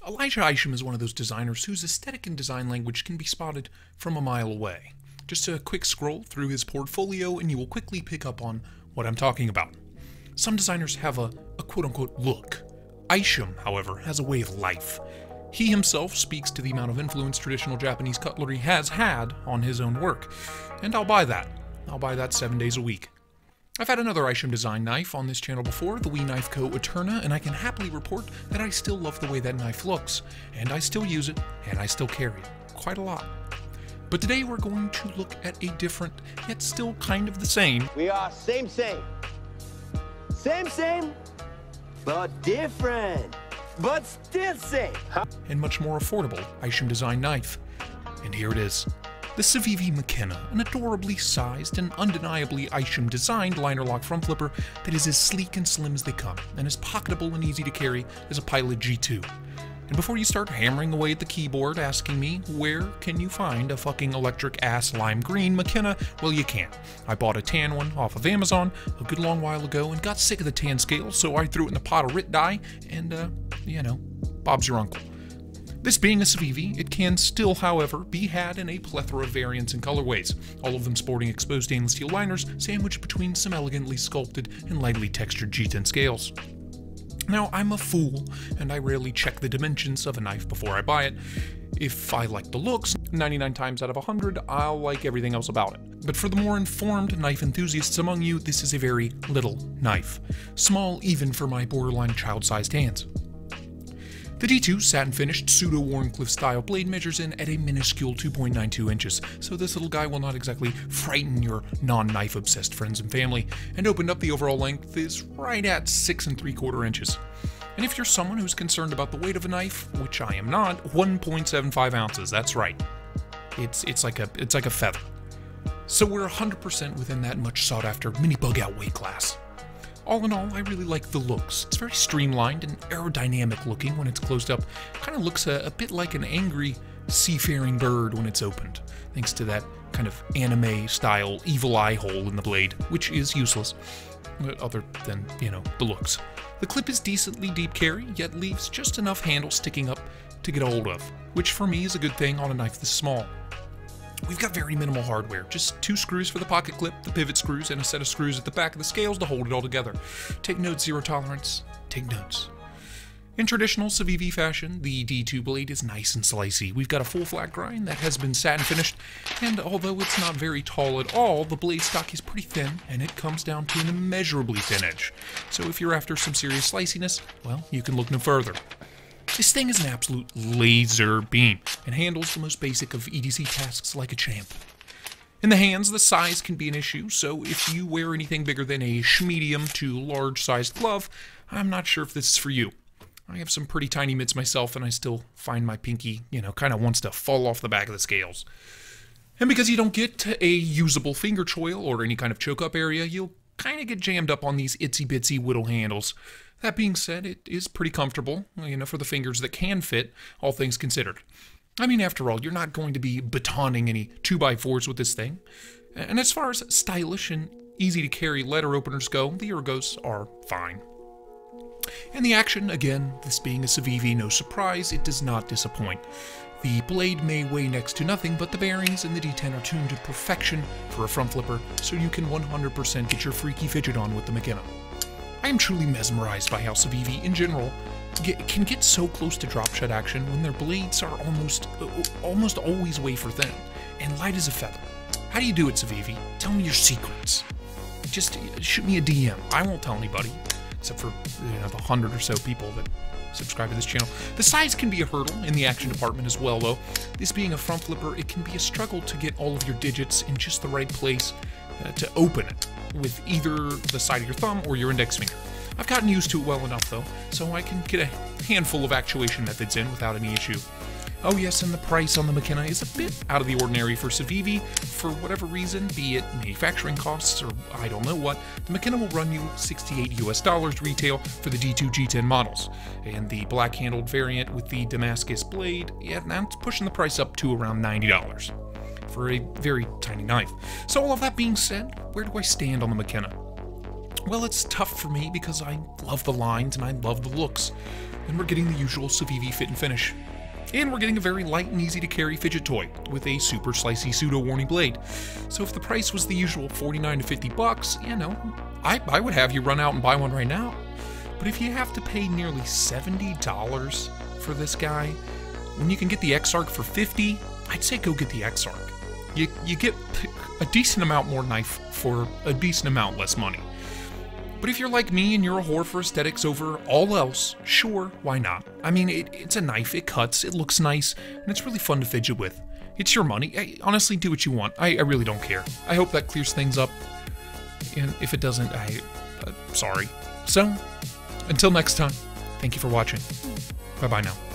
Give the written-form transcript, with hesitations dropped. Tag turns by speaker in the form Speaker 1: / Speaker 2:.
Speaker 1: Elijah Isham is one of those designers whose aesthetic and design language can be spotted from a mile away. Just a quick scroll through his portfolio and you will quickly pick up on what I'm talking about. Some designers have a quote-unquote look. Isham, however, has a way of life. He himself speaks to the amount of influence traditional Japanese cutlery has had on his own work. And I'll buy that. I'll buy that 7 days a week. I've had another Isham design knife on this channel before, the Wee Knife Co. Eterna, and I can happily report that I still love the way that knife looks, and I still use it, and I still carry it. Quite a lot. But today we're going to look at a different, yet still kind of the same.
Speaker 2: We are same, but different, but still same.
Speaker 1: And much more affordable Isham design knife. And here it is. The Civivi Mckenna, an adorably sized and undeniably Isham designed liner lock front flipper that is as sleek and slim as they come, and as pocketable and easy to carry as a Pilot G2. And before you start hammering away at the keyboard asking me, where can you find a fucking electric ass lime green Mckenna? Well, you can't. I bought a tan one off of Amazon a good long while ago and got sick of the tan scale, so I threw it in a pot of Rit dye, and, Bob's your uncle. This being a Civivi, it can still, however, be had in a plethora of variants and colorways, all of them sporting exposed stainless steel liners sandwiched between some elegantly sculpted and lightly textured G10 scales. Now, I'm a fool, and I rarely check the dimensions of a knife before I buy it. If I like the looks, 99 times out of 100, I'll like everything else about it. But for the more informed knife enthusiasts among you, this is a very little knife. Small even for my borderline child-sized hands. The D2 satin-finished pseudo-Warncliffe style blade measures in at a minuscule 2.92 inches, so this little guy will not exactly frighten your non-knife obsessed friends and family, and opened up the overall length is right at 6 3/4 inches. And if you're someone who's concerned about the weight of a knife, which I am not, 1.75 ounces, that's right. It's like a feather. So we're 100% within that much sought after mini bug out weight class. All in all, I really like the looks. It's very streamlined and aerodynamic looking when it's closed up. Kind of looks a bit like an angry seafaring bird when it's opened, thanks to that kind of anime style evil eye hole in the blade, which is useless, other than, the looks. The clip is decently deep carry, yet leaves just enough handle sticking up to get a hold of, which for me is a good thing on a knife this small. We've got very minimal hardware, just 2 screws for the pocket clip, the pivot screws, and a set of screws at the back of the scales to hold it all together. Take notes, zero tolerance. Take notes. In traditional Civivi fashion, the D2 blade is nice and slicey. We've got a full flat grind that has been satin finished, and although it's not very tall at all, the blade stock is pretty thin, and it comes down to an immeasurably thin edge. So if you're after some serious sliciness, well, you can look no further. This thing is an absolute laser beam, and handles the most basic of EDC tasks like a champ. In the hands, the size can be an issue, so if you wear anything bigger than a medium to large-sized glove, I'm not sure if this is for you. I have some pretty tiny mitts myself, and I still find my pinky, kind of wants to fall off the back of the scales. And because you don't get a usable finger choil or any kind of choke-up area, you'll kind of get jammed up on these Itsy Bitsy whittle handles. That being said, it is pretty comfortable, for the fingers that can fit, all things considered. I mean, after all, you're not going to be batoning any 2x4s with this thing. And as far as stylish and easy to carry letter openers go, the Ergos are fine. And the action, again, this being a Civivi, no surprise, it does not disappoint. The blade may weigh next to nothing, but the bearings in the D10 are tuned to perfection for a front flipper, so you can 100% get your freaky fidget on with the Mckenna. I am truly mesmerized by how Civivi, in general, can get so close to drop shot action when their blades are almost always wafer thin and light as a feather. How do you do it, Civivi? Tell me your secrets. Just shoot me a DM. I won't tell anybody, except for the 100 or so people that subscribe to this channel. The size can be a hurdle in the action department as well, though. This being a front flipper, it can be a struggle to get all of your digits in just the right place to open it with either the side of your thumb or your index finger. I've gotten used to it well enough, though, so I can get a handful of actuation methods in without any issue. Oh yes, and the price on the Mckenna is a bit out of the ordinary for Civivi. For whatever reason, be it manufacturing costs or I don't know what, the Mckenna will run you $68 US retail for the D2 G10 models. And the black-handled variant with the Damascus blade, yeah, that's pushing the price up to around $90 for a very tiny knife. So all of that being said, where do I stand on the Mckenna? Well, it's tough for me because I love the lines and I love the looks. And we're getting the usual Civivi fit and finish. And we're getting a very light and easy to carry fidget toy with a super slicey pseudo warning blade. So if the price was the usual 49 to 50 bucks, you know, I would have you run out and buy one right now. But if you have to pay nearly $70 for this guy, when you can get the X-Arc for 50, I'd say go get the X-Arc. You get a decent amount more knife for a decent amount less money. But if you're like me and you're a whore for aesthetics over all else, sure, why not? I mean, it's a knife, it cuts, it looks nice, and it's really fun to fidget with. It's your money. Honestly, do what you want. I really don't care. I hope that clears things up. And if it doesn't, sorry. So, until next time, thank you for watching. Bye-bye now.